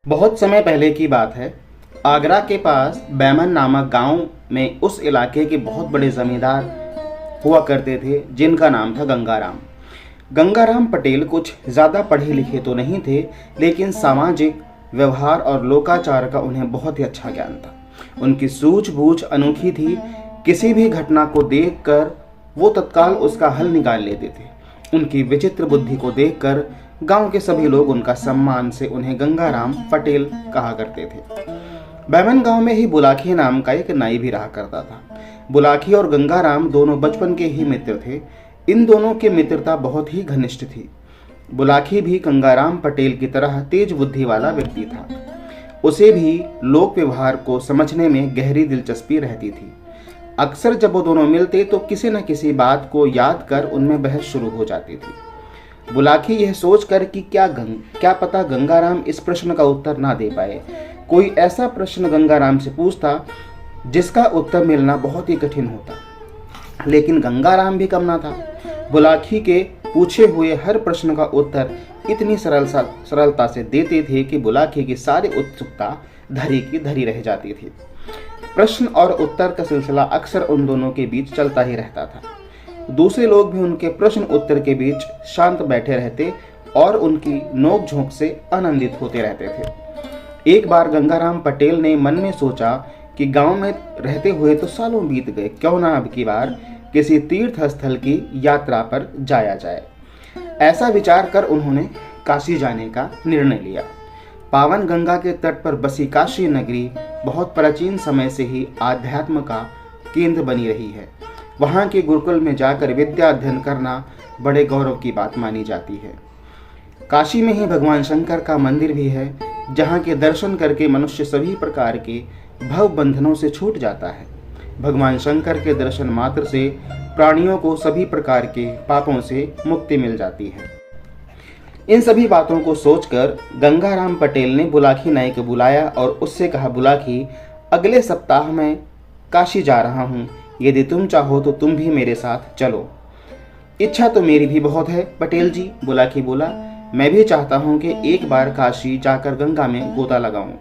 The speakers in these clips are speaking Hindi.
बहुत समय पहले की बात है। आगरा के पास बैमन नामक गांव में उस इलाके के बहुत बड़े जमींदार हुआ करते थे जिनका नाम था गंगाराम। गंगाराम पटेल कुछ ज़्यादा पढ़े लिखे तो नहीं थे, लेकिन सामाजिक व्यवहार और लोकाचार का उन्हें बहुत ही अच्छा ज्ञान था। उनकी सूझबूझ अनोखी थी। किसी भी घटना को देखकर वो तत्काल उसका हल निकाल लेते थे। उनकी विचित्र बुद्धि को देखकर गांव के सभी लोग उनका सम्मान से उन्हें गंगाराम पटेल कहा करते थे। बैमन गांव में ही बुलाकी नाम का एक नाई भी रहा करता था। बुलाकी और गंगाराम दोनों बचपन के ही मित्र थे। इन दोनों की मित्रता बहुत ही घनिष्ठ थी। बुलाकी भी गंगाराम पटेल की तरह तेज बुद्धि वाला व्यक्ति था। उसे भी लोक व्यवहार को समझने में गहरी दिलचस्पी रहती थी। अक्सर जब वो दोनों मिलते तो किसी न किसी बात को याद कर उनमें बहस शुरू हो जाती थी। बुलाकी यह सोचकर कि क्या पता गंगाराम इस प्रश्न का उत्तर ना दे पाए। कोई ऐसा प्रश्न गंगाराम से पूछता जिसका उत्तर मिलना बहुत ही कठिन होता, लेकिन गंगाराम भी कम ना था। बुलाकी के पूछे हुए हर प्रश्न का उत्तर इतनी सरलता से देते थे कि बुलाकी की सारी उत्सुकता धरी की धरी रह जाती थी। प्रश्न और उत्तर का सिलसिला अक्सर उन दोनों के बीच चलता ही रहता था। दूसरे लोग भी उनके प्रश्न उत्तर के बीच शांत बैठे रहते और उनकी नोक झोंक से आनंदित होते रहते थे। एक बार गंगाराम पटेल ने मन में सोचा कि गांव में रहते हुए तो सालों बीत गए, क्यों ना अब की बार किसी तीर्थ स्थल की यात्रा पर जाया जाए। ऐसा विचार कर उन्होंने काशी जाने का निर्णय लिया। पावन गंगा के तट पर बसी काशी नगरी बहुत प्राचीन समय से ही आध्यात्म का केंद्र बनी रही है। वहाँ के गुरुकुल में जाकर विद्या अध्ययन करना बड़े गौरव की बात मानी जाती है। काशी में ही भगवान शंकर का मंदिर भी है, जहाँ के दर्शन करके मनुष्य सभी प्रकार के भव बंधनों से छूट जाता है। भगवान शंकर के दर्शन मात्र से प्राणियों को सभी प्रकार के पापों से मुक्ति मिल जाती है। इन सभी बातों को सोचकर गंगाराम पटेल ने बुलाकी नाई को बुलाया और उससे कहा, बुलाकी, अगले सप्ताह मैं काशी जा रहा हूँ। यदि तुम चाहो तो तुम भी मेरे साथ चलो। इच्छा तो मेरी भी बहुत है पटेल जी, बुलाकी बोला। मैं भी चाहता हूँ कि एक बार काशी जाकर गंगा में गोता लगाऊं,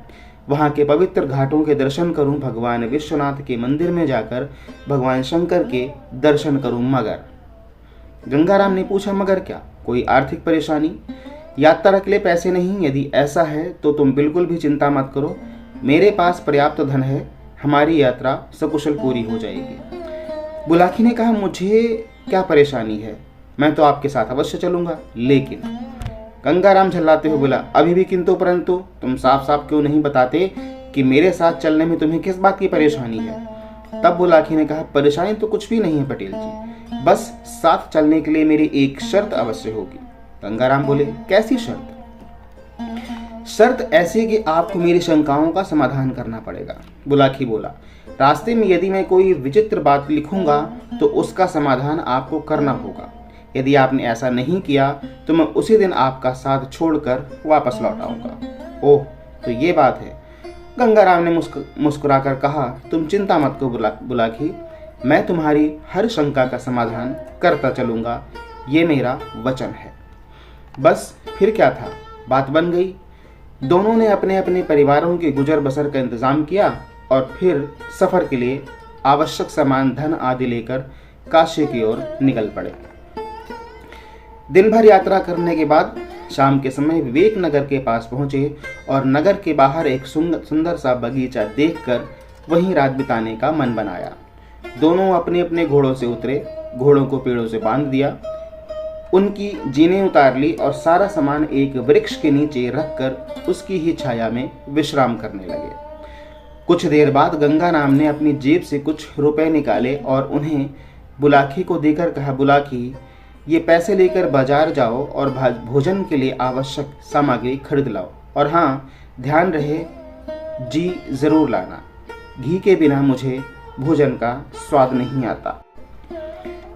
वहाँ के पवित्र घाटों के दर्शन करूं, भगवान विश्वनाथ के मंदिर में जाकर भगवान शंकर के दर्शन करूं। मगर गंगाराम ने पूछा, मगर क्या? कोई आर्थिक परेशानी? यात्रा के लिए पैसे नहीं? यदि ऐसा है तो तुम बिल्कुल भी चिंता मत करो, मेरे पास पर्याप्त धन है। हमारी यात्रा सकुशल पूरी हो जाएगी। बुलाकी ने कहा, मुझे क्या परेशानी है, मैं तो आपके साथ अवश्य चलूंगा। लेकिन गंगाराम झल्लाते हुए बोला, अभी भी किंतु परंतु? तुम साफ साफ क्यों नहीं बताते कि मेरे साथ चलने में तुम्हें किस बात की परेशानी है? तब बुलाकी ने कहा, परेशानी तो कुछ भी नहीं है पटेल जी, बस साथ चलने के लिए मेरी एक शर्त अवश्य होगी। गंगाराम बोले, कैसी शर्त? शर्त ऐसी कि आपको मेरी शंकाओं का समाधान करना पड़ेगा। बुलाकी बोला, रास्ते में यदि मैं कोई विचित्र बात लिखूंगा तो उसका समाधान आपको करना होगा। यदि आपने ऐसा नहीं किया तो मैं उसी दिन आपका साथ छोड़कर वापस लौट आऊंगा। ओह, तो ये बात है। गंगाराम ने मुस्कुराकर कहा, तुम चिंता मत करो बुलाकी, मैं तुम्हारी हर शंका का समाधान करता चलूंगा, ये मेरा वचन है। बस फिर क्या था, बात बन गई। दोनों ने अपने अपने परिवारों के गुजर बसर का इंतजाम किया और फिर सफर के लिए आवश्यक सामान, धन आदि लेकर काशी की ओर निकल पड़े। दिन भर यात्रा करने के बाद शाम के समय विवेक नगर के पास पहुंचे और नगर के बाहर एक सुंदर सा बगीचा देखकर वहीं रात बिताने का मन बनाया। दोनों अपने अपने घोड़ों से उतरे, घोड़ों को पेड़ों से बांध दिया, उनकी जीनें उतार ली और सारा सामान एक वृक्ष के नीचे रखकर उसकी ही छाया में विश्राम करने लगे। कुछ देर बाद गंगाराम ने अपनी जेब से कुछ रुपए निकाले और उन्हें बुलाकी को देकर कहा, बुलाकी, ये पैसे लेकर बाजार जाओ और भोजन के लिए आवश्यक सामग्री खरीद लाओ, और हाँ, ध्यान रहे जी जरूर लाना, घी के बिना मुझे भोजन का स्वाद नहीं आता।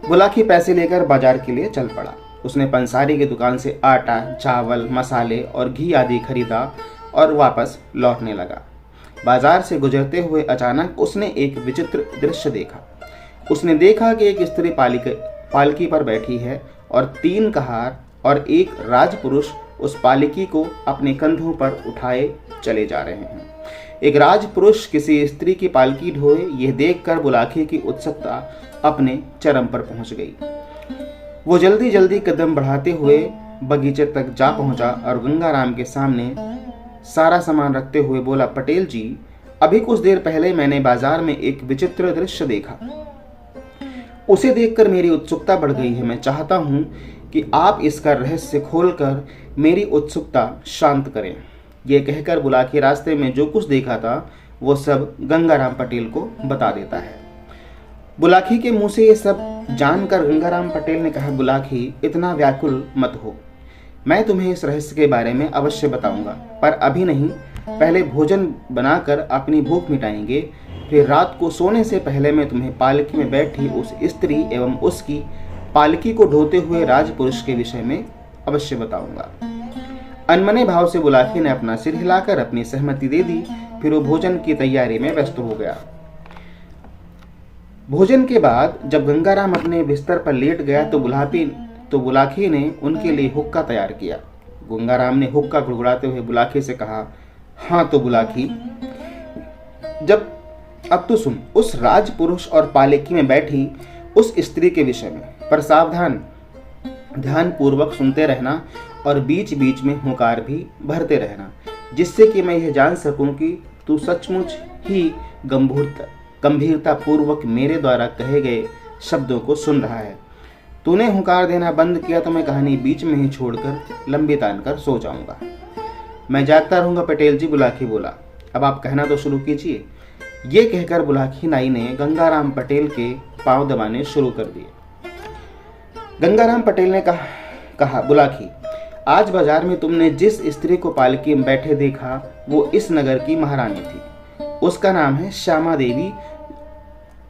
बुलाकी पैसे लेकर बाजार के लिए चल पड़ा। उसने पंसारी की दुकान से आटा, चावल, मसाले और घी आदि खरीदा और वापस लौटने लगा। बाजार से गुजरते हुए अचानक उसने एक विचित्र दृश्य देखा। उसने देखा कि एक स्त्री पालकी पर बैठी है और 3 कहार और एक राजपुरुष उस पालकी को अपने कंधों पर उठाए चले जा रहे हैं। एक राजपुरुष किसी स्त्री की पालकी ढोए, यह देखकर बुलाकी की उत्सुकता अपने चरम पर पहुंच गई। वो जल्दी जल्दी कदम बढ़ाते हुए बगीचे तक जा पहुंचा और गंगाराम के सामने सारा सामान रखते हुए बोला, पटेल जी, अभी कुछ देर पहले मैंने बाजार में एक विचित्र दृश्य देखा। उसे देखकर मेरी उत्सुकता बढ़ गई है। मैं चाहता हूं कि आप इसका रहस्य खोलकर मेरी उत्सुकता शांत करें। यह कहकर बुलाकी रास्ते में जो कुछ देखा था वो सब गंगाराम पटेल को बता देता है। बुलाकी के मुंह से ये सब जानकर गंगाराम पटेल ने कहा, बुलाकी, इतना व्याकुल मत हो, मैं तुम्हें इस रहस्य के बारे में अवश्य बताऊंगा, पर अभी नहीं। पहले भोजन बनाकर अपनी भूख मिटाएंगे, फिर रात को सोने से पहले मैं तुम्हें पालकी में बैठी उस स्त्री एवं उसकी पालकी को ढोते हुए राजपुरुष के विषय में अवश्य बताऊंगा। अनमने भाव से बुलाकी ने अपना सिर हिलाकर अपनी सहमति दे दी। फिर वो भोजन की तैयारी में व्यस्त हो गया। भोजन के बाद जब गंगाराम अपने बिस्तर पर लेट गया तो बुलाकी ने उनके लिए हुक्का तैयार किया। गंगाराम ने हुक्का गुड़गुड़ाते हुए बुलाकी से कहा, हाँ तो बुलाकी, अब तो सुन उस राजपुरुष और पालकी में बैठी उस स्त्री के विषय में, पर सावधान, ध्यान पूर्वक सुनते रहना और बीच बीच में हुंकार भी भरते रहना, जिससे कि मैं यह जान सकूं कि तू सचमुच ही गंभीरता पूर्वक मेरे द्वारा कहे गए शब्दों को सुन रहा है। तूने हुंकार देना बंद किया तो मैं कहानी बीच में ही छोड़कर लंबी तान कर सो जाऊंगा। मैं जागता रहूंगा पटेल जी, बुलाकी बोला। अब आप कहना तो शुरू कीजिए। ये कहकर बुलाकी नाई ने गंगाराम पटेल के पांव दबाने शुरू कर दिए। गंगाराम पटेल ने कहा, बुलाकी, आज बाजार में तुमने जिस स्त्री को पालकी में बैठे देखा वो इस नगर की महारानी थी। उसका नाम है श्यामा देवी।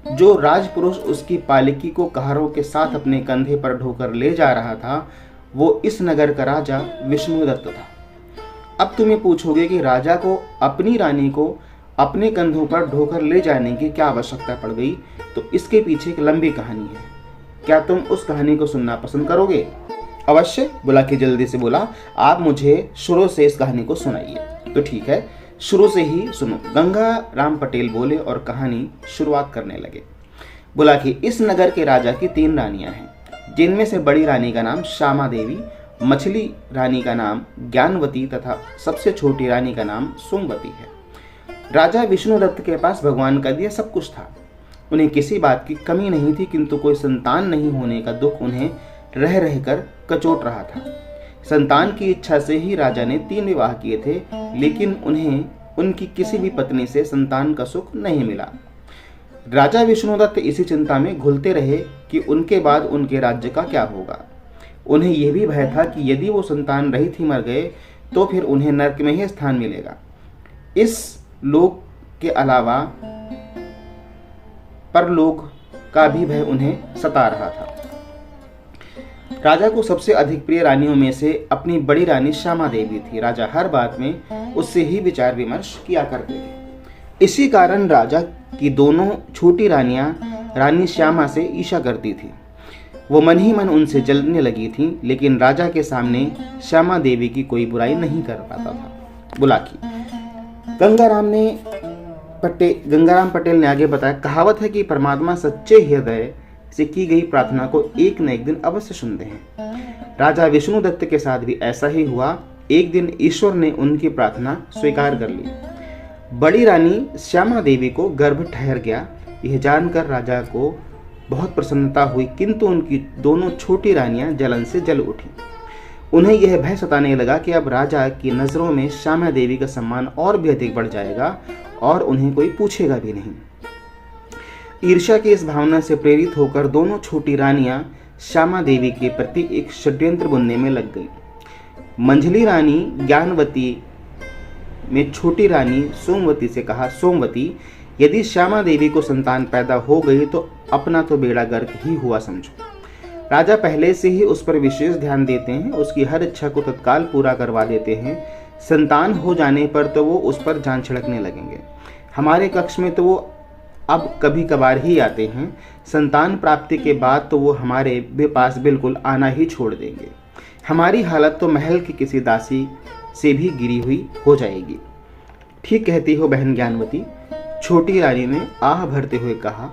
जो राजपुरुष उसकी पालकी को कहारों के साथ अपने कंधे पर ढोकर ले जा रहा था वो इस नगर का राजा विष्णुदत्त था। अब तुम्हें पूछोगे कि राजा को अपनी रानी को अपने कंधों पर ढोकर ले जाने की क्या आवश्यकता पड़ गई, तो इसके पीछे एक लंबी कहानी है। क्या तुम उस कहानी को सुनना पसंद करोगे? अवश्य, बुलाकी जल्दी से बोला। आप मुझे शुरू से इस कहानी को सुनाइए। तो ठीक है, शुरू से ही सुनो, गंगाराम पटेल बोले और कहानी शुरुआत करने लगे। बुलाकी, इस नगर के राजा की 3 रानियां हैं, जिनमें से बड़ी रानी का नाम श्यामा देवी, मछली रानी का नाम ज्ञानवती तथा सबसे छोटी रानी का नाम सोमवती है। राजा विष्णुदत्त के पास भगवान का दिया सब कुछ था। उन्हें किसी बात की कमी नहीं थी, किंतु कोई संतान नहीं होने का दुख उन्हें रह रहकर कचोट रहा था। संतान की इच्छा से ही राजा ने 3 विवाह किए थे, लेकिन उन्हें उनकी किसी भी पत्नी से संतान का सुख नहीं मिला। राजा विष्णुदत्त इसी चिंता में घुलते रहे कि उनके बाद उनके राज्य का क्या होगा। उन्हें यह भी भय था कि यदि वो संतान रहित ही मर गए तो फिर उन्हें नरक में ही स्थान मिलेगा। इस लोक के अलावा परलोक का भी भय उन्हें सता रहा था। राजा को सबसे अधिक प्रिय रानियों में से अपनी बड़ी रानी श्यामा देवी थी। राजा हर बात में उससे ही विचार विमर्श किया करते थे। इसी कारण राजा की दोनों छोटी रानियां रानी श्यामा से ईर्ष्या करती थी। वो मन ही मन उनसे जलने लगी थी, लेकिन राजा के सामने श्यामा देवी की कोई बुराई नहीं कर पाता था। बुलाकी, गंगाराम पटेल ने आगे बताया, कहावत है कि परमात्मा सच्चे हृदय से की गई प्रार्थना को एक न एक दिन अवश्य सुनते हैं। राजा विष्णुदत्त के साथ भी ऐसा ही हुआ। एक दिन ईश्वर ने उनकी प्रार्थना स्वीकार कर ली। बड़ी रानी श्यामा देवी को गर्भ ठहर गया। यह जानकर राजा को बहुत प्रसन्नता हुई, किंतु उनकी दोनों छोटी रानियां जलन से जल उठी। उन्हें यह भय सताने लगा कि अब राजा की नजरों में श्यामा देवी का सम्मान और भी अधिक बढ़ जाएगा और उन्हें कोई पूछेगा भी नहीं। ईर्ष्या की इस भावना से प्रेरित होकर दोनों छोटी रानियां श्यामा देवी के प्रति एक षड्यंत्र बुनने में लग गई। मंझली रानी ज्ञानवती में छोटी रानी सोमवती से कहा, सोमवती, यदि श्यामा देवी को संतान पैदा हो गई तो अपना तो बेड़ा गर्क ही हुआ समझो। राजा पहले से ही उस पर विशेष ध्यान देते हैं, उसकी हर इच्छा को तत्काल पूरा करवा देते हैं। संतान हो जाने पर तो वो उस पर जान छिड़कने लगेंगे। हमारे कक्ष में तो वो अब कभी कभार ही आते हैं। संतान प्राप्ति के बाद तो वो हमारे पास बिल्कुल आना ही छोड़ देंगे। हमारी हालत तो महल की किसी दासी से भी गिरी हुई हो जाएगी। ठीक कहती हो बहन ज्ञानवती, छोटी रानी ने आह भरते हुए कहा।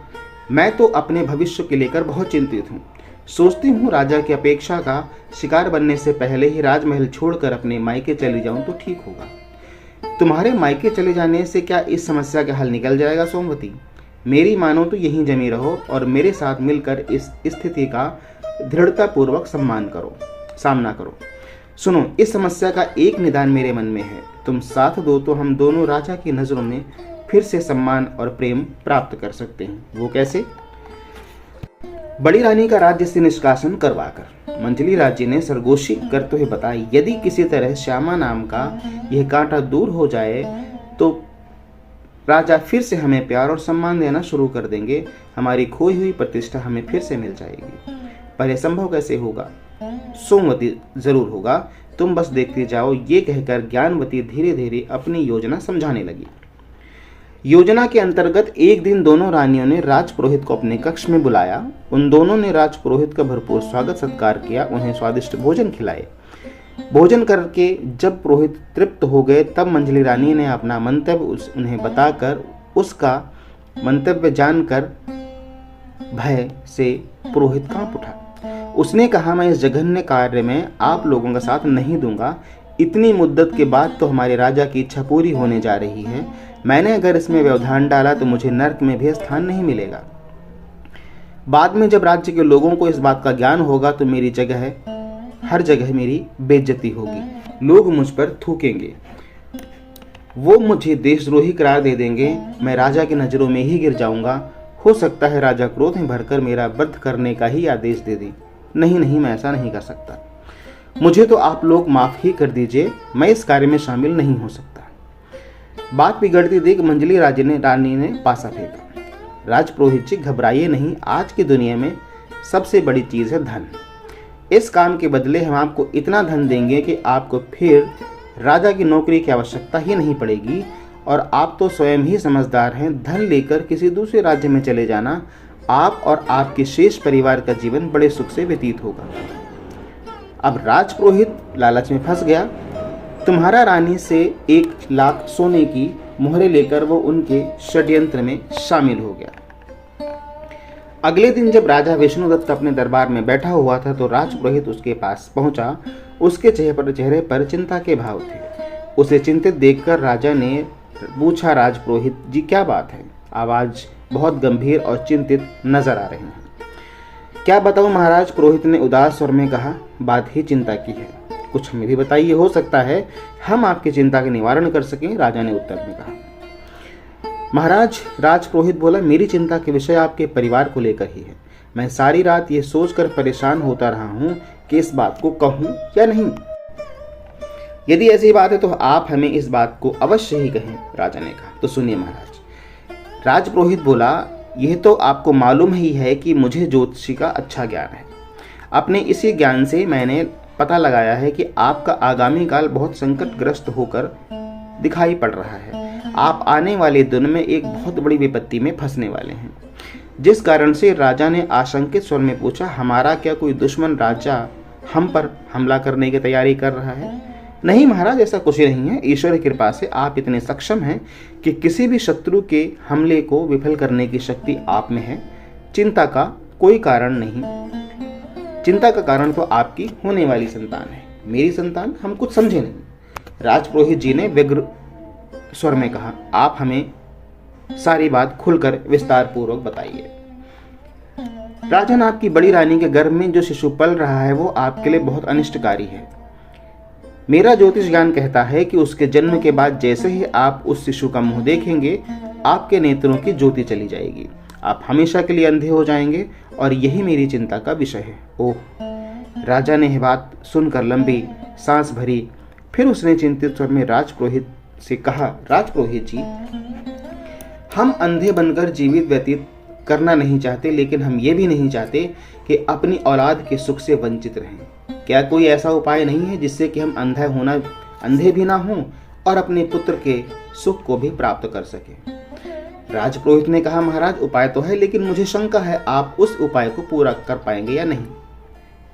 मैं तो अपने भविष्य के लेकर बहुत चिंतित हूँ। सोचती हूँ राजा की अपेक्षा का शिकार बनने से पहले ही राजमहल छोड़कर अपने मायके चली जाऊं तो ठीक होगा। तुम्हारे मायके चले जाने से क्या इस समस्या का हल निकल जाएगा सोमवती? मेरी मानो तो यहीं जमी रहो और मेरे साथ मिलकर इस स्थिति का दृढ़तापूर्वक सामना करो। सुनो, इस समस्या का एक निदान मेरे मन में है। तुम साथ दो तो हम दोनों राजा की नजरों में फिर से सम्मान और प्रेम प्राप्त कर सकते हैं। वो कैसे? बड़ी रानी का राज्य से निष्कासन करवाकर। मंजली राज्य ने सरगोशी करते हुए बताया, यदि किसी तरह श्यामा नाम का यह कांटा दूर हो जाए तो राजा फिर से हमें प्यार और सम्मान देना शुरू कर देंगे। हमारी खोई हुई प्रतिष्ठा हमें फिर से मिल जाएगी। पर यह संभव कैसे होगा? सोमवती, जरूर होगा, तुम बस देखते जाओ। ये कहकर ज्ञानवती धीरे धीरे अपनी योजना समझाने लगी। योजना के अंतर्गत एक दिन दोनों रानियों ने राजपुरोहित को अपने कक्ष में बुलाया। उन दोनों ने राजपुरोहित का भरपूर स्वागत सत्कार किया, उन्हें स्वादिष्ट भोजन खिलाए। भोजन करके जब पुरोहित तृप्त हो गए तब मंजली रानी ने अपना मंतव्य उन्हें बताकर उसका मंतव्य जानकर भय से पुरोहित कांप उठा। उसने कहा, मैं इस जघन्य कार्य में आप लोगों का साथ नहीं दूंगा। इतनी मुद्दत के बाद तो हमारे राजा की इच्छा पूरी होने जा रही है। मैंने अगर इसमें व्यवधान डाला तो मुझे नर्क में भी स्थान नहीं मिलेगा। बाद में जब राज्य के लोगों को इस बात का ज्ञान होगा तो हर जगह मेरी बेइज्जती होगी। लोग मुझ पर थूकेंगे, वो मुझे देशद्रोही करार दे देंगे। मैं राजा की नजरों में ही गिर जाऊंगा। हो सकता है राजा क्रोध में भरकर मेरा वध करने का ही आदेश दे दे। नहीं, मैं ऐसा नहीं कर सकता। मुझे तो आप लोग माफ ही कर दीजिए, मैं इस कार्य में शामिल नहीं हो सकता। बात बिगड़ती देख मंजली रानी ने पासा फेंका। राजपुरोहित जी, घबराइए नहीं। आज की दुनिया में सबसे बड़ी चीज है धन। इस काम के बदले हम आपको इतना धन देंगे कि आपको फिर राजा की नौकरी की आवश्यकता ही नहीं पड़ेगी। और आप तो स्वयं ही समझदार हैं। धन लेकर किसी दूसरे राज्य में चले जाना, आप और आपके शेष परिवार का जीवन बड़े सुख से व्यतीत होगा। अब राजपुरोहित लालच में फंस गया। तुम्हारा रानी से 1 लाख सोने की मोहरें लेकर वो उनके षड्यंत्र में शामिल हो गया। अगले दिन जब राजा विष्णुदत्त अपने दरबार में बैठा हुआ था तो राजपुरोहित उसके पास पहुंचा। उसके चेहरे पर चिंता के भाव थे। उसे चिंतित देखकर राजा ने पूछा, राजपुरोहित जी क्या बात है? आवाज बहुत गंभीर और चिंतित नजर आ रहे हैं। क्या बताऊं महाराज? पुरोहित ने उदास स्वर में कहा। बात ही चिंता की है, कुछ हमें भी बताइए, हो सकता है हम आपकी चिंता का निवारण कर सकें। राजा ने उत्तर में कहा। महाराज, राजपुरोहित बोला, मेरी चिंता के विषय आपके परिवार को लेकर ही है। मैं सारी रात ये सोचकर परेशान होता रहा हूं कि इस बात को कहूं या नहीं। यदि ऐसी बात है तो आप हमें इस बात को अवश्य ही कहें। राजा ने कहा। तो सुनिए महाराज। राजपुरोहित बोला, यह तो आपको मालूम ही है कि मुझे ज्योतिषी का अच्छा ज्ञान है। अपने इसी ज्ञान से मैंने पता लगाया है कि आपका आगामी काल बहुत संकटग्रस्त होकर दिखाई पड़ रहा है। आप आने वाले दिन में एक बहुत बड़ी विपत्ति में फंसने वाले हैं। जिस कारण से राजा ने आशंकित स्वर में पूछा, हमारा क्या कोई दुश्मन राजा हम पर हमला करने की तैयारी कर रहा है? नहीं महाराज, ऐसा कुछ ही नहीं है। ईश्वर की कृपा से आप इतने सक्षम हैं कि किसी भी शत्रु के हमले को विफल करने की शक्ति आप में है। चिंता का कोई कारण नहीं। चिंता का कारण तो आपकी होने वाली संतान है। मेरी संतान? हम कुछ समझे नहीं। राजपुरोहित जी ने व्यग्र स्वर में कहा, आप हमें सारी बात खुलकर विस्तार पूर्वक बताइए। राजन, आपकी बड़ी रानी के गर्भ में जो शिशु पल रहा है वो आपके लिए बहुत अनिष्टकारी है। मेरा ज्योतिष ज्ञान कहता है कि उसके जन्म के बाद जैसे ही आप उस शिशु का मुंह देखेंगे, आपके नेत्रों की ज्योति चली जाएगी। आप हमेशा के लिए अंधे हो जाएंगे और यही मेरी चिंता का विषय है। ओह! राजा ने यह बात सुनकर लंबी सांस भरी। फिर उसने चिंतित स्वर में राजपुरोहित से कहा, राजपुरोहित जी, हम अंधे बनकर जीवित व्यतीत करना नहीं चाहते, लेकिन हम ये भी नहीं चाहते कि अपनी औलाद के सुख से वंचित रहें। क्या कोई ऐसा उपाय नहीं है जिससे कि हम अंधे भी ना हों और अपने पुत्र के सुख को भी प्राप्त कर सकें? राजपुरोहित ने कहा, महाराज, उपाय तो है, लेकिन मुझे शंका है आप उस उपाय को पूरा कर पाएंगे या नहीं।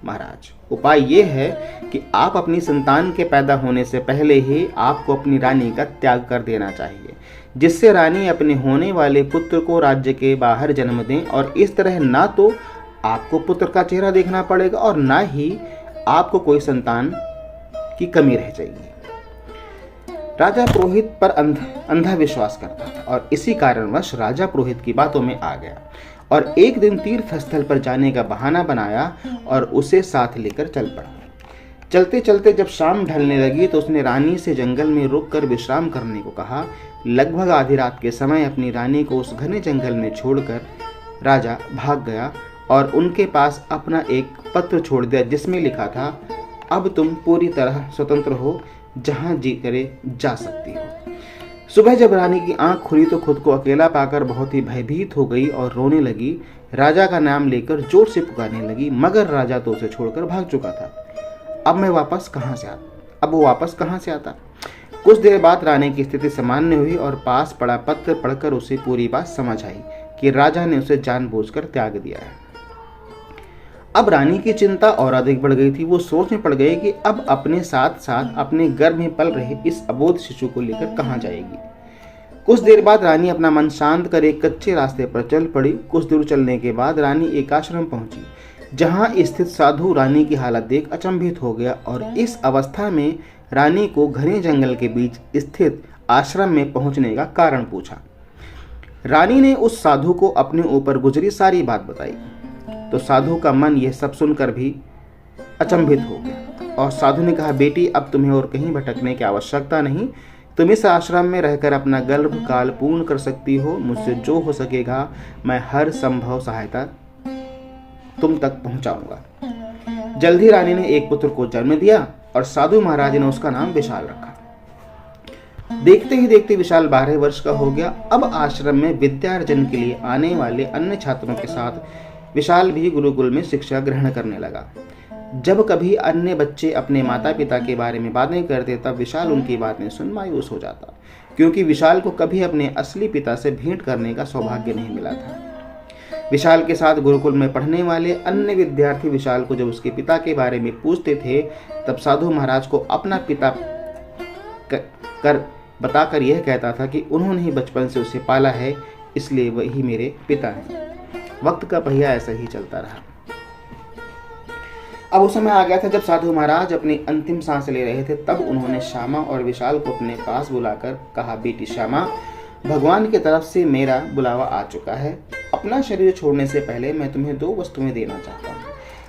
महाराज, उपाय ये है कि आप अपनी संतान के पैदा होने से पहले ही आपको अपनी रानी का त्याग कर देना चाहिए, जिससे रानी अपने होने वाले पुत्र को राज्य के बाहर जन्म दें, और इस तरह ना तो आपको पुत्र का चेहरा देखना पड़ेगा और ना ही आपको कोई संतान की कमी रह जाएगी। राजा पुरोहित पर अंधा विश्वास करता था और इसी कारणवश राजा पुरोहित की बातों में आ गया और एक दिन तीर्थ स्थल पर जाने का बहाना बनाया और उसे साथ लेकर चल पड़ा। चलते चलते जब शाम ढलने लगी तो उसने रानी से जंगल में रुककर विश्राम करने को कहा। लगभग आधी रात के समय अपनी रानी को उस घने जंगल में छोड़कर राजा भाग गया और उनके पास अपना एक पत्र छोड़ दिया, जिसमें लिखा था, अब तुम पूरी तरह स्वतंत्र हो, जहां जी करे जा सकती हो। सुबह जब रानी की आंख खुली तो खुद को अकेला पाकर बहुत ही भयभीत हो गई और रोने लगी। राजा का नाम लेकर जोर से पुकारने लगी, मगर राजा तो उसे छोड़कर भाग चुका था। अब वो वापस कहां से आता। कुछ देर बाद रानी की स्थिति सामान्य हुई और पास पड़ा पत्र पढ़कर उसे पूरी बात समझ आई कि राजा ने उसे जानबूझकर त्याग दिया है। अब रानी की चिंता और अधिक बढ़ गई थी। वो सोच में पड़ गई कि अब अपने साथ साथ अपने गर्भ में पल रहे इस अबोध शिशु को लेकर कहां जाएगी। कुछ देर बाद रानी अपना मन शांत कर एक कच्चे रास्ते पर चल पड़ी। कुछ दूर चलने के बाद रानी एक आश्रम पहुंची, जहां स्थित साधु रानी की हालत देख अचंभित हो गया और इस अवस्था में रानी को घने जंगल के बीच स्थित आश्रम में पहुंचने का कारण पूछा। रानी ने उस साधु को अपने ऊपर गुजरी सारी बात बताई तो साधु का मन यह सब सुनकर भी अचंभित हो गया और साधु ने कहा, बेटी, अब तुम्हें और कहीं भटकने की आवश्यकता नहीं। तुम इस आश्रम में रहकर अपना गर्भकाल पूर्ण कर सकती हो। मुझसे जो हो सकेगा मैं हर संभव सहायता तुम तक पहुंचाऊंगा। जल्द ही रानी ने एक पुत्र को जन्म दिया और साधु महाराज ने उसका नाम विशाल रखा। देखते ही देखते विशाल 12 वर्ष का हो गया। अब आश्रम में विद्यार्जन के लिए आने वाले अन्य छात्रों के साथ विशाल भी गुरुकुल में शिक्षा ग्रहण करने लगा। जब कभी अन्य बच्चे अपने माता पिता के बारे में बातें करते तब विशाल उनकी बातें सुन मायूस हो जाता, क्योंकि विशाल को कभी अपने असली पिता से भेंट करने का सौभाग्य नहीं मिला था। विशाल के साथ गुरुकुल में पढ़ने वाले अन्य विद्यार्थी विशाल को जब उसके पिता के बारे में पूछते थे तब साधु महाराज को अपना पिता बताकर यह कहता था कि उन्होंने ही बचपन से उसे पाला है, इसलिए वही मेरे पिता हैं। वक्त का पहिया ऐसा ही चलता रहा। अब वो समय आ गया था जब साधु महाराज अपनी अंतिम सांस ले रहे थे। तब उन्होंने श्यामा और विशाल को अपने पास बुलाकर कहा, बेटी श्यामा, भगवान की तरफ से मेरा बुलावा आ चुका है। अपना शरीर छोड़ने से पहले मैं तुम्हें 2 वस्तुएं देना चाहता हूँ।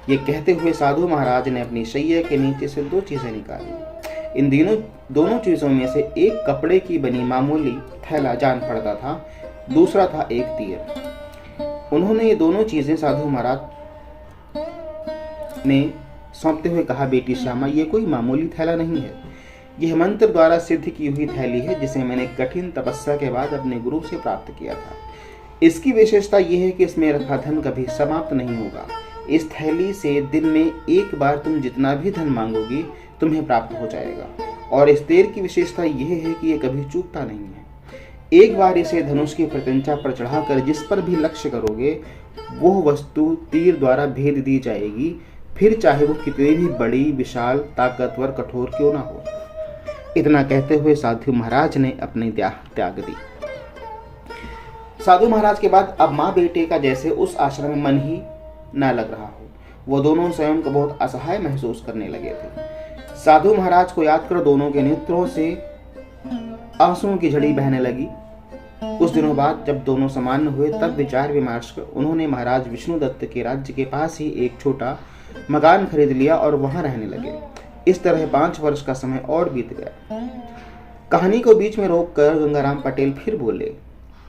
ये कहते हुए साधु महाराज ने अपनी शैया के नीचे से 2 चीजें निकाली। इन दोनों चीजों में से एक कपड़े की बनी मामूली थैला जान पड़ता था, दूसरा था एक तीर। उन्होंने ये दोनों चीजें साधु महाराज ने सौंपते हुए कहा, बेटी श्यामा, ये कोई मामूली थैला नहीं है। यह मंत्र द्वारा सिद्ध की हुई थैली है, जिसे मैंने कठिन तपस्या के बाद अपने गुरु से प्राप्त किया था। इसकी विशेषता यह है कि इसमें रखा धन कभी समाप्त नहीं होगा। इस थैली से दिन में एक बार तुम जितना भी धन मांगोगी तुम्हें प्राप्त हो जाएगा, और इस तीर की विशेषता यह है कि यह कभी चूकता नहीं है। एक बार इसे धनुष की प्रत्यंचा पर चढ़ाकर जिस पर भी लक्ष्य करोगे वो वस्तु तीर द्वारा भेद दी जाएगी, फिर चाहे वो कितनी भी बड़ी, विशाल, ताकतवर, कठोर क्यों ना हो। इतना कहते हुए साधु महाराज ने अपनी देह त्याग दी। साधु महाराज के बाद अब माँ बेटे का जैसे उस आश्रम में मन ही न लग रहा हो। वो दोनों स्वयं को बहुत असहाय महसूस करने लगे थे। साधु महाराज को याद कर दोनों के नेत्रों से आंसुओं की झड़ी बहने लगी। कुछ दिनों बाद जब दोनों सामान्य हुए तब विचार विमर्श कर उन्होंने महाराज विष्णुदत्त के राज्य के पास ही एक छोटा मकान खरीद लिया और वहां रहने लगे। इस तरह 5 वर्ष का समय और बीत गया। कहानी को बीच में रोककर गंगाराम पटेल फिर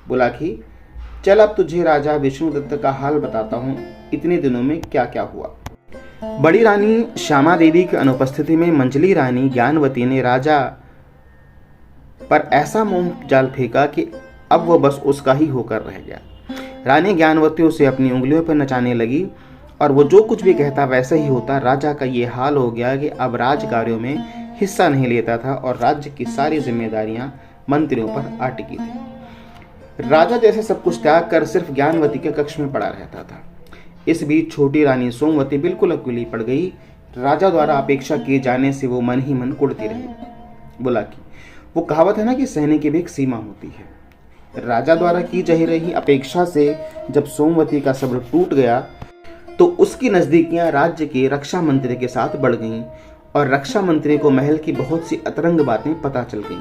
बोला कि चल अब तुझे राजा विष्णुदत्त का हाल बताता हूँ, इतने दिनों में क्या क्या हुआ। बड़ी रानी श्यामा देवी की अनुपस्थिति में मंजली रानी ज्ञानवती ने राजा पर ऐसा मोह जाल फेंका कि अब वह बस उसका ही होकर रह गया। रानी ज्ञानवती उसे अपनी उंगलियों पर नचाने लगी और वो जो कुछ भी कहता वैसा ही होता। राजा का ये हाल हो गया कि अब राज कार्यों में हिस्सा नहीं लेता था और राज्य की सारी जिम्मेदारियां मंत्रियों पर आ टिकी थी। राजा जैसे सब कुछ त्याग कर सिर्फ ज्ञानवती के कक्ष में पड़ा रहता था। इस बीच छोटी रानी सोमवती बिल्कुल अकेली पड़ गई। राजा द्वारा अपेक्षा किए जाने से वो मन ही मन कुढ़ती रही। बोला कि वो कहावत है ना कि सहने की भी एक सीमा होती है। राजा द्वारा की जा रही अपेक्षा से जब सोमवती का सब्र टूट गया तो उसकी नजदीकियां राज्य के रक्षा मंत्री के साथ बढ़ गईं और रक्षा मंत्री को महल की बहुत सी अतरंग बातें पता चल गईं।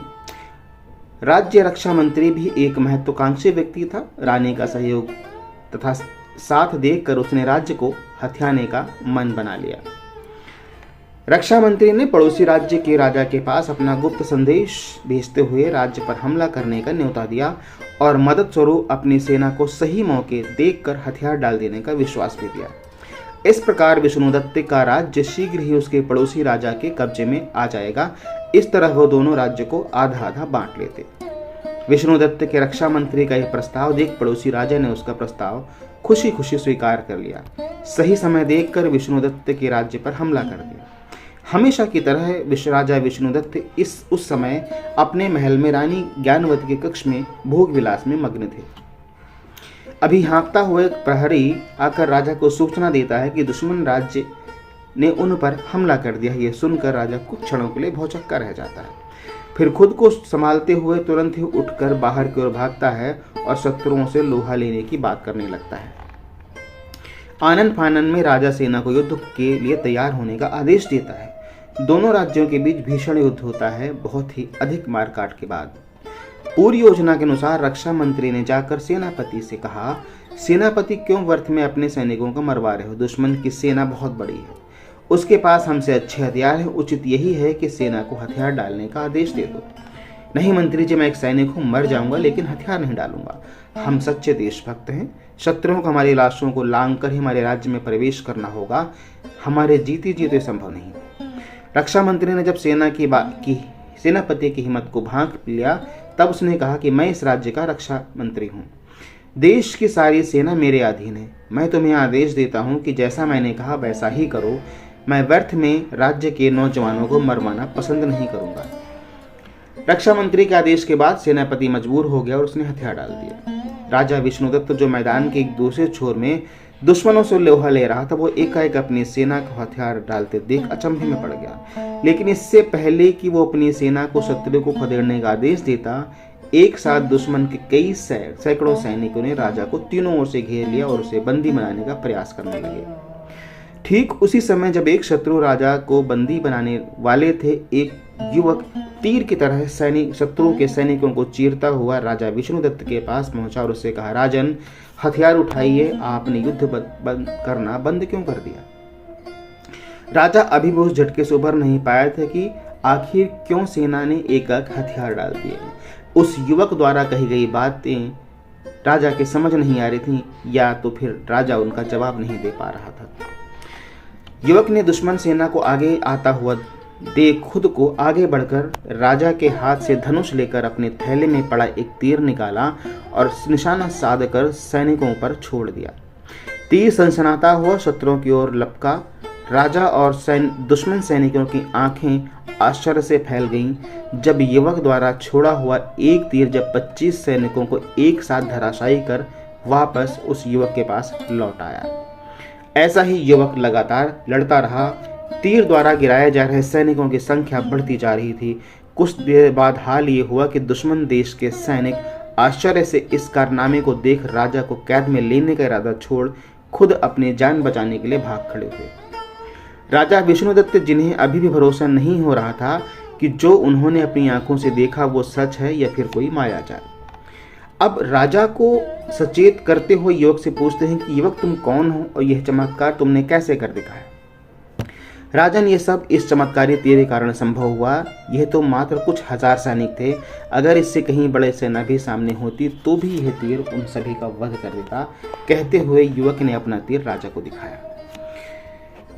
राज्य रक्षा मंत्री भी एक महत्वाकांक्षी व्यक्ति था। रानी का सहयोग तथा साथ देखकर उसने राज्य को हथियाने का मन बना लिया। रक्षा मंत्री ने पड़ोसी राज्य के राजा के पास अपना गुप्त संदेश भेजते हुए राज्य पर हमला करने का न्योता दिया और मदद स्वरूप अपनी सेना को सही मौके देखकर हथियार डाल देने का विश्वास भी दिया। इस प्रकार विष्णुदत्त का राज्य शीघ्र ही उसके पड़ोसी राजा के कब्जे में आ जाएगा। इस तरह वो दोनों राज्य को आधा आधा बांट लेते। विष्णुदत्त के रक्षा मंत्री का यह प्रस्ताव देख पड़ोसी राजा ने उसका प्रस्ताव खुशी खुशी स्वीकार कर लिया। सही समय देखकर विष्णुदत्त के राज्य पर हमला कर दिया। हमेशा की तरह राजा विष्णुदत्त उस समय अपने महल में रानी ज्ञानवती के कक्ष में भोग विलास में मग्न थे। अभी हाँकता हुआ एक प्रहरी आकर राजा को सूचना देता है कि दुश्मन राज्य ने उन पर हमला कर दिया। यह सुनकर राजा कुछ क्षणों के लिए भौचक्का रह जाता है, फिर खुद को संभालते हुए तुरंत ही उठकर बाहर की ओर भागता है और शत्रुओं से लोहा लेने की बात करने लगता है। आनंद फानन में राजा सेना को युद्ध के लिए तैयार होने का आदेश देता है। दोनों राज्यों के बीच भीषण युद्ध होता है, बहुत ही अधिक मारकाट के बाद। पूरी योजना के अनुसार रक्षा मंत्री ने जाकर सेनापति से कहा, सेनापति क्यों व्यर्थ में अपने सैनिकों को मरवा रहे हो? दुश्मन की सेना बहुत बड़ी है, उसके पास हमसे अच्छे हथियार हैं। उचित यही है कि सेना को हथियार डालने का आदेश दे दो। नहीं मंत्री जी, मैं एक सैनिक हूँ, मर जाऊंगा लेकिन हथियार नहीं डालूंगा। हम सच्चे देशभक्त हैं। शत्रुओं को हमारी लाशों को लांग कर ही हमारे राज्य में प्रवेश करना होगा। हमारे जीते जीते संभव नहीं। रक्षा मंत्री ने जब सेनापति की हिम्मत को भांप लिया तब उसने कहा कि मैं इस राज्य का रक्षा मंत्री हूँ। देश की सारी सेना मेरे अधीन है। मैं तुम्हें आदेश देता हूँ कि जैसा मैंने कहा वैसा ही करो। मैं व्यर्थ में राज्य के नौजवानों को मरवाना पसंद नहीं करूंगा। रक्षा मंत्री के आदेश के बाद सेनापति मजबूर हो गया और उसने हथियार डाल दिया। राजा विष्णुदत्त जो मैदान के एक दूसरे छोर में दुश्मनों से लोहा ले रहा था, वो एकाएक अपनी सेना को हथियार डालते देख अचंभे में पड़ गया। लेकिन इससे पहले कि वो अपनी सेना को शत्रु को खदेड़ने का आदेश देता, एक साथ दुश्मन के कई सैकड़ों सैनिकों ने राजा को तीनों ओर से घेर लिया और उसे बंदी बनाने का प्रयास करने लगे। ठीक उसी समय जब एक शत्रु राजा को बंदी बनाने वाले थे, एक युवक तीर की तरह शत्रु के सैनिकों को चीरता हुआ राजा विष्णुदत्त के पास पहुंचा और उससे कहा, राजन हथियार उठाइए, आपने युद्ध करना बंद क्यों कर दिया? राजा अभी भी उस झटके से उबर नहीं पाया था कि आखिर क्यों सेना ने एकाएक हथियार डाल दिए। उस युवक द्वारा कही गई बातें राजा के समझ नहीं आ रही थी, या तो फिर राजा उनका जवाब नहीं दे पा रहा था। युवक ने दुश्मन सेना को आगे आता हुआ देख खुद को आगे बढ़कर राजा के हाथ से धनुष लेकर अपने थैले में पड़ा एक तीर निकाला और निशाना साध कर सैनिकों पर छोड़ दिया। तीर सनसनाता हुआ शत्रुओं की ओर लपका। राजा और दुश्मन सैनिकों की आंखें आश्चर्य से फैल गईं जब युवक द्वारा छोड़ा हुआ एक तीर जब 25 सैनिकों को एक साथ धराशायी कर वापस उस युवक के पास लौट आया। ऐसा ही युवक लगातार लड़ता रहा। तीर द्वारा गिराए जा रहे सैनिकों की संख्या बढ़ती जा रही थी। कुछ देर बाद हाल ये हुआ कि दुश्मन देश के सैनिक आश्चर्य से इस कारनामे को देख राजा को कैद में लेने का इरादा छोड़ खुद अपनी जान बचाने के लिए भाग खड़े हुए। राजा विष्णुदत्त, जिन्हें अभी भी भरोसा नहीं हो रहा था कि जो उन्होंने अपनी आंखों से देखा वो सच है या फिर कोई मायाजाल, अब राजा को सचेत करते हुए युवक से पूछते हैं कि युवक तुम कौन हो और यह चमत्कार तुमने कैसे कर दिखाया? राजन, ये सब इस चमत्कारी तीर के कारण संभव हुआ। यह तो मात्र कुछ हजार सैनिक थे। अगर इससे कहीं बड़े सेना भी सामने होती तो भी यह तीर उन सभी का वध कर देता। कहते हुए युवक ने अपना तीर राजा को दिखाया।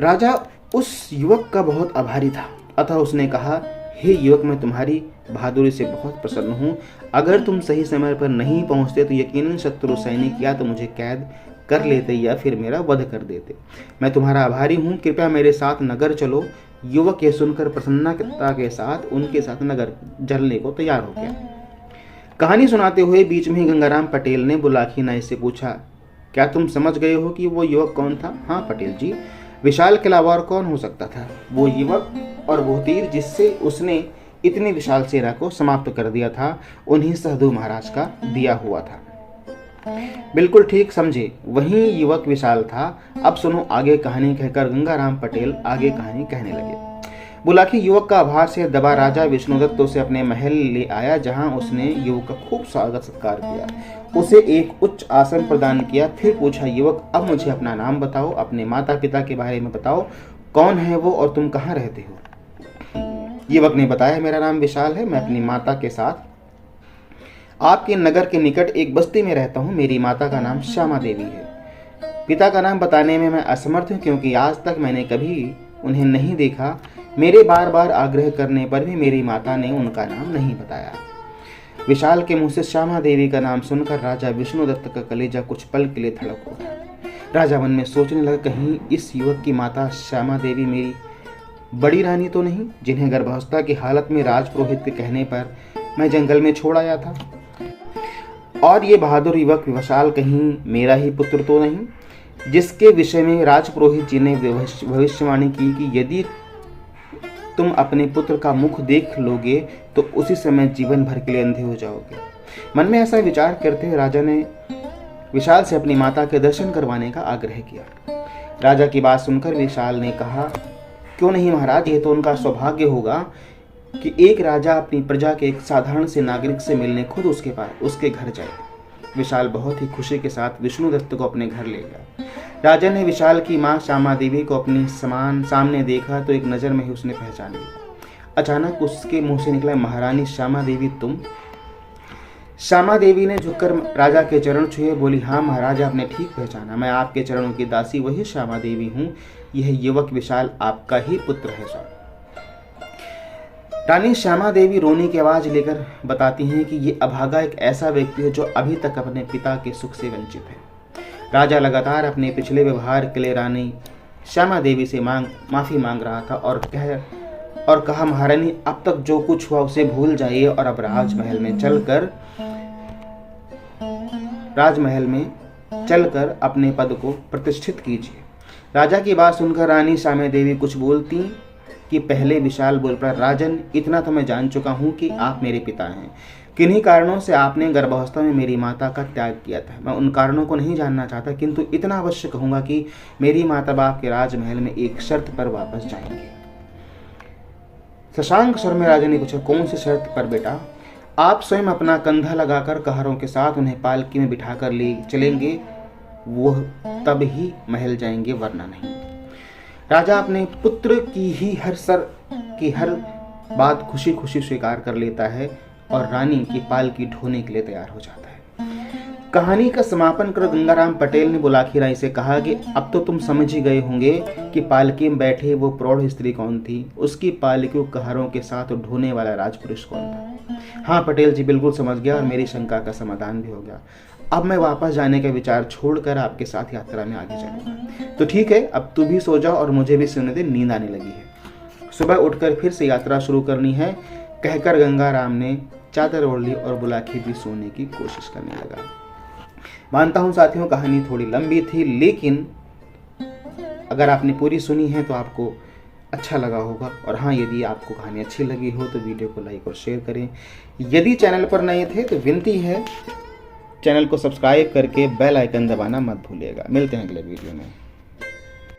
राजा उस युवक का बहुत आभारी था, अतः उसने कहा, हे युवक, मैं तुम्हारी बहादुरी से बहुत प्रसन्न हूँ। अगर तुम सही समय पर नहीं पहुँचते तो यकीनन शत्रु सैनिक या तो मुझे कैद कर लेते या फिर मेरा वध कर देते। मैं तुम्हारा आभारी हूँ, कृपया मेरे साथ नगर चलो। युवक ये सुनकर प्रसन्नता के साथ उनके साथ नगर चलने को तैयार हो गया। कहानी सुनाते हुए बीच में ही गंगाराम पटेल ने बुलाकी नाई से पूछा, क्या तुम समझ गए हो कि वो युवक कौन था? हाँ पटेल जी। विशाल के अलावा और कौन हो सकता था? वो युवक और वो तीर जिससे उसने इतनी विशाल सेना को समाप्त कर दिया था, उन्हीं साधु महाराज का दिया हुआ था। बिल्कुल ठीक समझे, वही युवक विशाल था। अब सुनो आगे कहानी, कहकर गंगाराम पटेल आगे कहानी कहने लगे। बुलाकी युवक का आभार से दबा राजा विष्णुदत्त उसे अपने महल ले आया, जहां उसने युवक का खूब स्वागत सत्कार किया, उसे एक उच्च आसन प्रदान किया। फिर पूछा, युवक अब मुझे अपना नाम बताओ, अपने माता पिता के बारे में बताओ, कौन है वो और तुम कहाँ रहते हो? युवक ने बताया, मेरा नाम विशाल है, मैं अपनी माता के साथ आपके नगर के निकट एक बस्ती में रहता हूँ। मेरी माता का नाम श्यामा देवी है। पिता का नाम बताने में मैं असमर्थ हूँ, क्योंकि आज तक मैंने कभी उन्हें नहीं देखा। मेरे बार बार आग्रह करने पर भी मेरी माता ने उनका नाम नहीं बताया। विशाल के मुंह से श्यामा देवी का नाम सुनकर राजा विष्णुदत्त का कलेजा कुछ पल के लिए धड़क उठा। राजा मन में सोचने लगा, कहीं इस युवक की माता श्यामा देवी मेरी बड़ी रानी तो नहीं, जिन्हें गर्भावस्था की हालत में राजपुरोहित के कहने पर मैं जंगल में छोड़ आया था? और ये बहादुर युवक विशाल कहीं मेरा ही पुत्र तो नहीं, जिसके विषय में राजपुरोहित जी ने भविष्यवाणी की कि यदि तुम अपने पुत्र का मुख देख लोगे तो उसी समय जीवन भर के लिए अंधे हो जाओगे। मन में ऐसा विचार करते हुए राजा ने विशाल से अपनी माता के दर्शन करवाने का आग्रह किया। राजा की बात सुनकर विशाल ने कहा, क्यों नहीं महाराज, यह तो उनका सौभाग्य होगा कि एक राजा अपनी प्रजा के एक साधारण से नागरिक से मिलने खुद उसके घर जाए। विशाल बहुत ही खुशी के साथ विष्णुदत्त को अपने घर ले गया। राजा ने विशाल की मां श्यामा देवी को अपने सामने देखा तो एक नज़र में ही उसने पहचान लिया। अचानक उसके मुंह से निकला, महारानी श्यामा देवी तुम? श्यामा देवी ने झुककर राजा के चरण छुए, बोली, हाँ महाराज, आपने ठीक पहचाना, मैं आपके चरणों की दासी वही श्यामा देवी हूँ। यह युवक विशाल आपका ही पुत्र है स्वामी। रानी श्यामा देवी रोने की आवाज लेकर बताती हैं कि ये अभागा एक ऐसा व्यक्ति है जो अभी तक अपने पिता के सुख से वंचित है। राजा लगातार अपने पिछले व्यवहार के लिए रानी श्यामा देवी से माफी मांग रहा था और कहा, महारानी अब तक जो कुछ हुआ उसे भूल जाइए और अब राजमहल में चलकर अपने पद को प्रतिष्ठित कीजिए। राजा की बात सुनकर रानी श्यामा देवी कुछ बोलती कि पहले विशाल बोल पड़ा, राजन, इतना तो मैं जान चुका हूँ कि आप मेरे पिता हैं। किन्हीं कारणों से आपने गर्भावस्था में मेरी माता का त्याग किया था। मैं उन कारणों को नहीं जानना चाहता, किंतु इतना अवश्य कहूँगा कि मेरी माता बाप के राजमहल में एक शर्त पर वापस जाएंगे। शशांक स्वर में राजा ने पूछा, कौन सी शर्त पर बेटा? आप स्वयं अपना कंधा लगाकर कहारों के साथ उन्हें पालकी में बिठाकर ले चलेंगे, वो तब ही महल जाएंगे, वरना नहीं। राजा अपने पुत्र की हर बात खुशी खुशी स्वीकार कर लेता है और रानी की पालकी ढोने के लिए तैयार हो जाता है। कहानी का समापन कर गंगाराम पटेल ने बुलाकी रानी से कहा कि अब तो तुम समझ ही गए होंगे कि पालकी में बैठे वो प्रौढ़ स्त्री कौन थी, उसकी पालकी को कहारों के साथ ढोने वाला राजपुरुष कौन था। हाँ पटेल जी, बिल्कुल समझ गया और मेरी शंका का समाधान भी हो गया। अब मैं वापस जाने का विचार छोड़कर आपके साथ यात्रा में आगे चलूंगा। तो ठीक है, अब तू भी सो जाओ और मुझे भी सोने दे, नींद आने लगी है। सुबह उठकर फिर से यात्रा शुरू करनी है, कहकर गंगाराम ने चादर ओढ़ ली और बुलाकी भी सोने की कोशिश करने लगा। मानता हूँ साथियों, कहानी थोड़ी लंबी थी, लेकिन अगर आपने पूरी सुनी है तो आपको अच्छा लगा होगा। और हाँ, यदि आपको कहानी अच्छी लगी हो तो वीडियो को लाइक और शेयर करें। यदि चैनल पर नए थे तो विनती है, चैनल को सब्सक्राइब करके बेल आइकन दबाना मत भूलिएगा। मिलते हैं अगले वीडियो में।